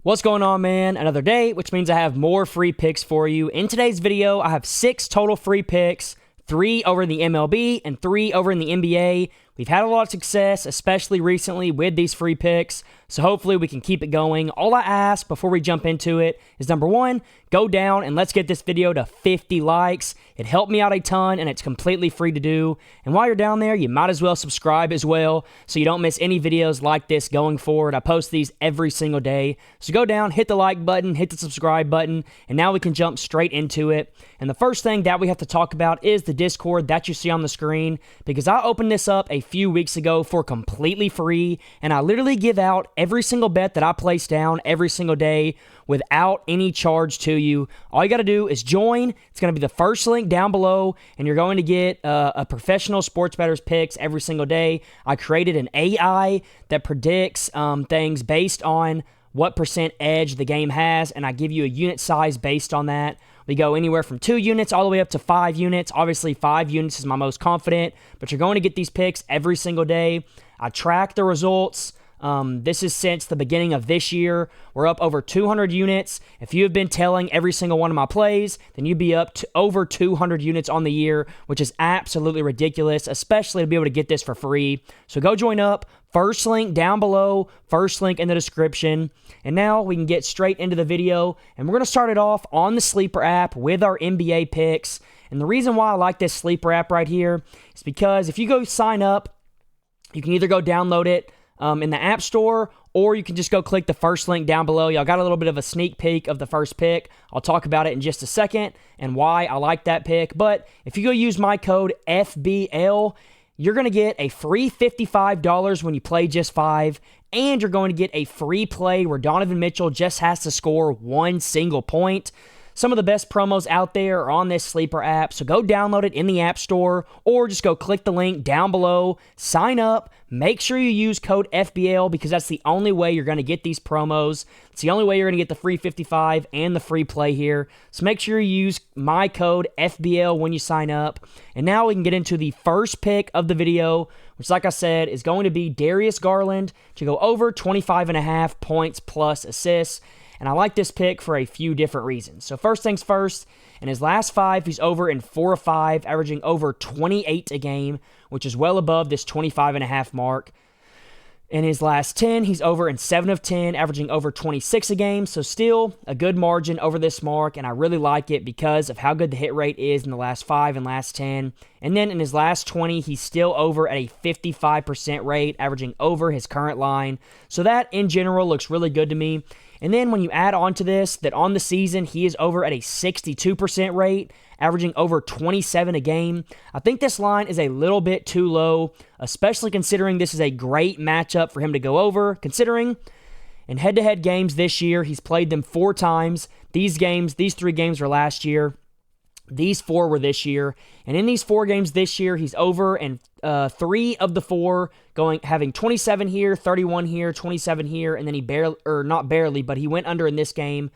What's going on, man? Another day, which means I have more free picks for you. In today's video, I have 6 total free picks, 3 over in the MLB and 3 over in the NBA. We've had a lot of success, especially recently with these free picks, so hopefully we can keep it going. All I ask before we jump into it is, number one, go down and let's get this video to 50 likes. It helped me out a ton, and it's completely free to do. And while you're down there, you might as well subscribe as well so you don't miss any videos like this going forward. I post these every single day. So go down, hit the like button, hit the subscribe button, and now we can jump straight into it. And the first thing that we have to talk about is the Discord that you see on the screen, because I opened this up a few weeks ago for completely free, and I literally give out every single bet that I place down every single day without any charge to you. All you got to do is join. It's going to be the first link down below, and you're going to get a professional sports bettor's picks every single day. I created an AI that predicts things based on what percent edge the game has, and I give you a unit size based on that. We go anywhere from 2 units all the way up to 5 units. Obviously, 5 units is my most confident, but you're going to get these picks every single day. I track the results. This is since the beginning of this year. We're up over 200 units. If you have been telling every single one of my plays, then you'd be up to over 200 units on the year, which is absolutely ridiculous, especially to be able to get this for free. So go join up. First link down below, first link in the description. And now we can get straight into the video, and we're going to start it off on the Sleeper app with our NBA picks. And the reason why I like this Sleeper app right here is because if you go sign up, you can either go download it in the App Store, or you can just go click the first link down below. Y'all got a little bit of a sneak peek of the first pick. I'll talk about it in just a second and why I like that pick. But if you go use my code FBL, you're going to get a free $55 when you play just 5, and you're going to get a free play where Donovan Mitchell just has to score 1 single point. Some of the best promos out there are on this Sleeper app, so go download it in the App Store, or just go click the link down below, sign up, make sure you use code FBL, because that's the only way you're going to get these promos. It's the only way you're going to get the free 55 and the free play here. So make sure you use my code FBL when you sign up. And now we can get into the first pick of the video, which, like I said, is going to be Darius Garland to go over 25.5 points plus assists. And I like this pick for a few different reasons. So first things first, in his last 5, he's over in 4 of 5, averaging over 28 a game, which is well above this 25.5 mark. In his last 10, he's over in 7 of 10, averaging over 26 a game. So still a good margin over this mark, and I really like it because of how good the hit rate is in the last 5 and last 10. And then in his last 20, he's still over at a 55% rate, averaging over his current line. So that, in general, looks really good to me. And then when you add on to this, that on the season, he is over at a 62% rate, averaging over 27 a game. I think this line is a little bit too low, especially considering this is a great matchup for him to go over, considering in head-to-head games this year, he's played them 4 times. These 3 games were last year. These 4 were this year. And in these 4 games this year, he's over in 3 of the 4, having 27 here, 31 here, 27 here, and then he he went under in this game.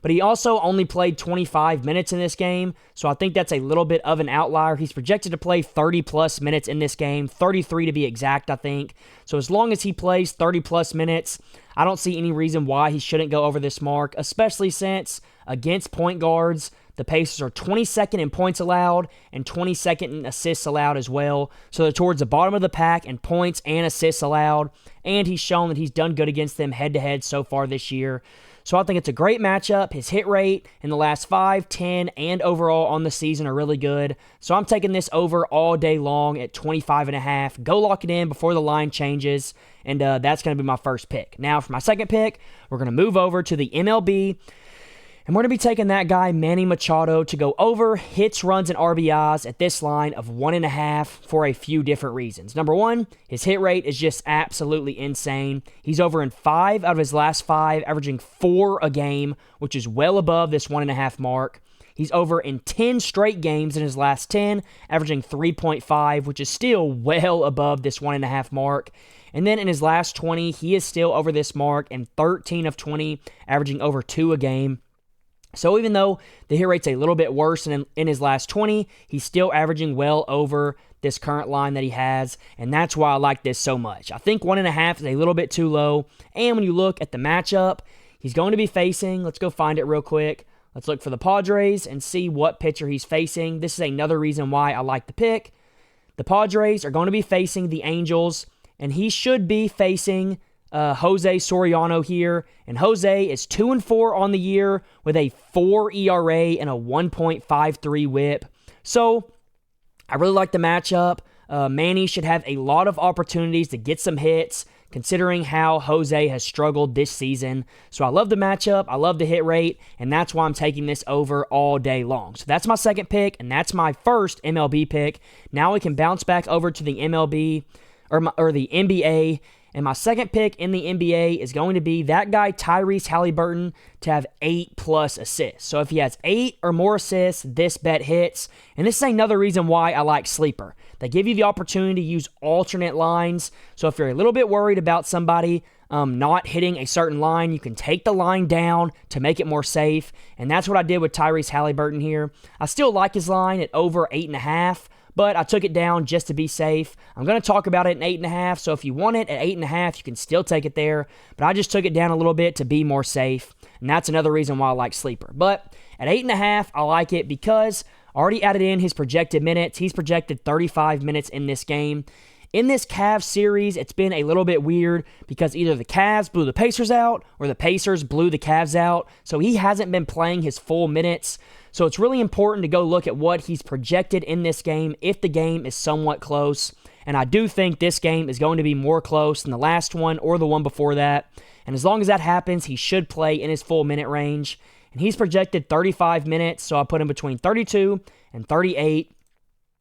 But he also only played 25 minutes in this game, so I think that's a little bit of an outlier. He's projected to play 30-plus minutes in this game, 33 to be exact, I think. So as long as he plays 30-plus minutes, I don't see any reason why he shouldn't go over this mark, especially since against point guards, the Pacers are 22nd in points allowed and 22nd in assists allowed as well. So they're towards the bottom of the pack in points and assists allowed. And he's shown that he's done good against them head-to-head so far this year. So I think it's a great matchup. His hit rate in the last 5, 10, and overall on the season are really good. So I'm taking this over all day long at 25.5. Go lock it in before the line changes. And that's going to be my first pick. Now for my second pick, we're going to move over to the MLB. And we're going to be taking that guy, Manny Machado, to go over hits, runs, and RBIs at this line of 1.5 for a few different reasons. Number one, his hit rate is just absolutely insane. He's over in 5 out of his last 5, averaging 4 a game, which is well above this 1.5 mark. He's over in 10 straight games in his last 10, averaging 3.5, which is still well above this 1.5 mark. And then in his last 20, he is still over this mark in 13 of 20, averaging over 2 a game. So even though the hit rate's a little bit worse in his last 20, he's still averaging well over this current line that he has, and that's why I like this so much. I think 1.5 is a little bit too low, and when you look at the matchup, he's going to be facing, let's go find it real quick. Let's look for the Padres and see what pitcher he's facing. This is another reason why I like the pick. The Padres are going to be facing the Angels, and he should be facing Jose Soriano here. And Jose is 2-4 on the year with a 4 ERA and a 1.53 whip. So I really like the matchup. Manny should have a lot of opportunities to get some hits, considering how Jose has struggled this season. So I love the matchup, I love the hit rate, and that's why I'm taking this over all day long. So that's my second pick, and that's my first MLB pick. Now we can bounce back over to the MLB, or the NBA, and my second pick in the NBA is going to be that guy Tyrese Haliburton to have 8+ assists. So if he has 8 or more assists, this bet hits. And this is another reason why I like Sleeper. They give you the opportunity to use alternate lines. So if you're a little bit worried about somebody not hitting a certain line, you can take the line down to make it more safe. And that's what I did with Tyrese Haliburton here. I still like his line at over 8.5. But I took it down just to be safe. I'm going to talk about it in 8.5, so if you want it at 8.5, you can still take it there. But I just took it down a little bit to be more safe, and that's another reason why I like Sleeper. But at 8.5, I like it because I already added in his projected minutes. He's projected 35 minutes in this game. In this Cavs series, it's been a little bit weird because either the Cavs blew the Pacers out or the Pacers blew the Cavs out, so he hasn't been playing his full minutes. So it's really important to go look at what he's projected in this game if the game is somewhat close. And I do think this game is going to be more close than the last one or the one before that. And as long as that happens, he should play in his full minute range. And he's projected 35 minutes, so I put him between 32 and 38.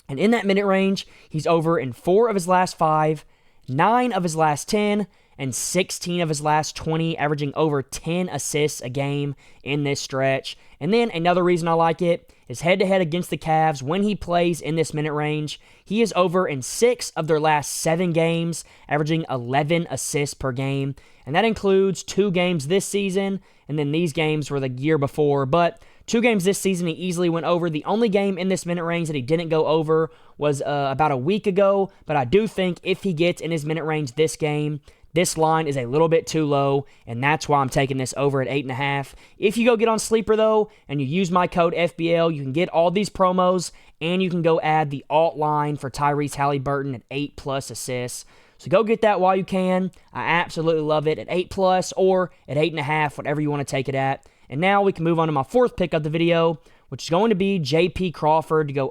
And in that minute range, he's over in 4 of his last 5, 9 of his last 10, and 16 of his last 20, averaging over 10 assists a game in this stretch. And then another reason I like it is head-to-head against the Cavs. When he plays in this minute range, he is over in 6 of their last 7 games, averaging 11 assists per game. And that includes 2 games this season, and then these games were the year before. But 2 games this season he easily went over. The only game in this minute range that he didn't go over was about a week ago. But I do think if he gets in his minute range this game, this line is a little bit too low, and that's why I'm taking this over at 8.5. If you go get on Sleeper, though, and you use my code FBL, you can get all these promos, and you can go add the alt line for Tyrese Haliburton at 8+ assists. So go get that while you can. I absolutely love it at 8+ or at 8.5, whatever you want to take it at. And now we can move on to my fourth pick of the video, which is going to be J.P. Crawford to go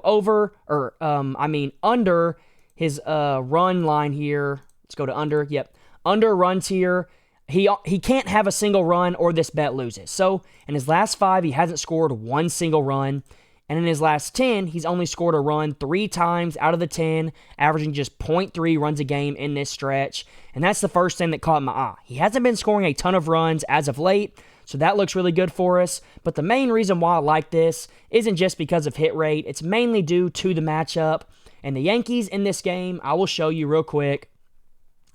under his run line here. Let's go to under. Yep. Under runs here, he can't have a single run or this bet loses. So in his last 5, he hasn't scored 1 single run. And in his last 10, he's only scored a run 3 times out of the 10, averaging just 0.3 runs a game in this stretch. And that's the first thing that caught my eye. He hasn't been scoring a ton of runs as of late, so that looks really good for us. But the main reason why I like this isn't just because of hit rate. It's mainly due to the matchup. And the Yankees in this game, I will show you real quick.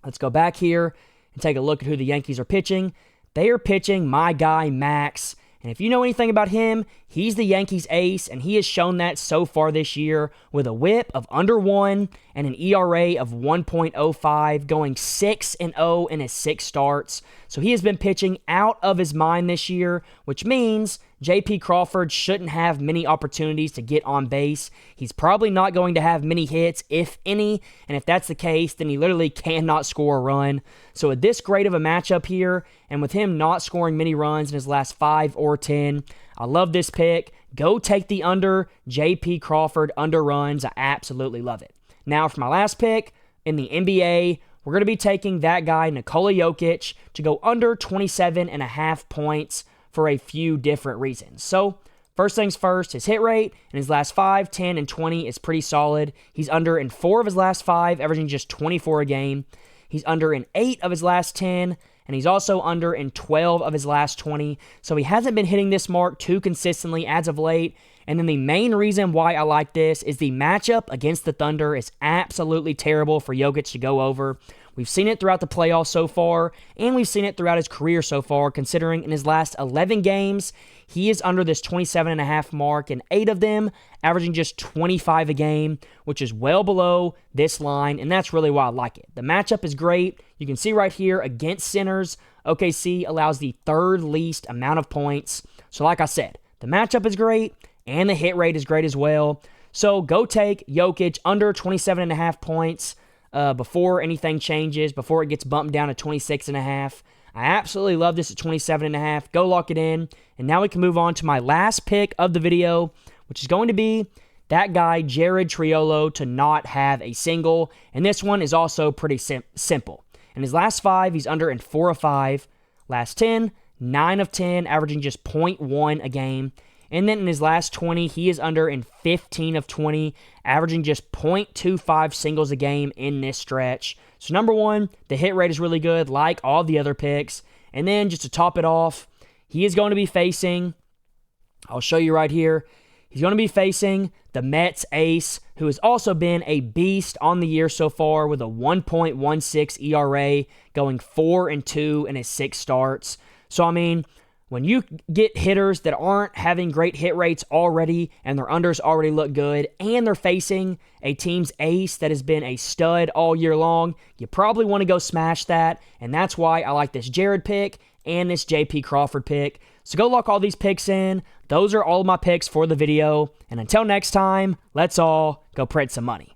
Let's go back here and take a look at who the Yankees are pitching. They are pitching my guy, Max. And if you know anything about him, he's the Yankees ace, and he has shown that so far this year with a whip of under 1 and an ERA of 1.05, going 6-0 in his 6 starts. So he has been pitching out of his mind this year, which means J.P. Crawford shouldn't have many opportunities to get on base. He's probably not going to have many hits, if any, and if that's the case, then he literally cannot score a run. So with this great of a matchup here, and with him not scoring many runs in his last 5 or 10, I love this pick. Go take the under. J.P. Crawford under runs. I absolutely love it. Now for my last pick in the NBA, we're going to be taking that guy, Nikola Jokic, to go under 27.5 points for a few different reasons. So, first things first, his hit rate in his last 5, 10, and 20 is pretty solid. He's under in 4 of his last 5, averaging just 24 a game. He's under in 8 of his last 10, and he's also under in 12 of his last 20. So he hasn't been hitting this mark too consistently as of late. And then the main reason why I like this is the matchup against the Thunder is absolutely terrible for Jokic to go over. We've seen it throughout the playoffs so far, and we've seen it throughout his career so far, considering in his last 11 games, he is under this 27.5 mark in 8 of them, averaging just 25 a game, which is well below this line, and that's really why I like it. The matchup is great. You can see right here against centers, OKC allows the third least amount of points. So like I said, the matchup is great and the hit rate is great as well. So go take Jokic under 27.5 points before anything changes, before it gets bumped down to 26.5. I absolutely love this at 27.5. Go lock it in. And now we can move on to my last pick of the video, which is going to be that guy, Jared Triolo, to not have a single. And this one is also pretty simple. In his last 5, he's under in 4 of 5. Last 10, 9 of 10, averaging just 0.1 a game. And then in his last 20, he is under in 15 of 20, averaging just 0.25 singles a game in this stretch. So number one, the hit rate is really good, like all the other picks. And then just to top it off, he is going to be facing, I'll show you right here, he's going to be facing the Mets ace, who has also been a beast on the year so far with a 1.16 ERA, going 4-2 in his 6 starts. So, I mean, when you get hitters that aren't having great hit rates already and their unders already look good and they're facing a team's ace that has been a stud all year long, you probably want to go smash that. And that's why I like this Jared pick and this JP Crawford pick. So go lock all these picks in. Those are all of my picks for the video. And until next time, let's all go print some money.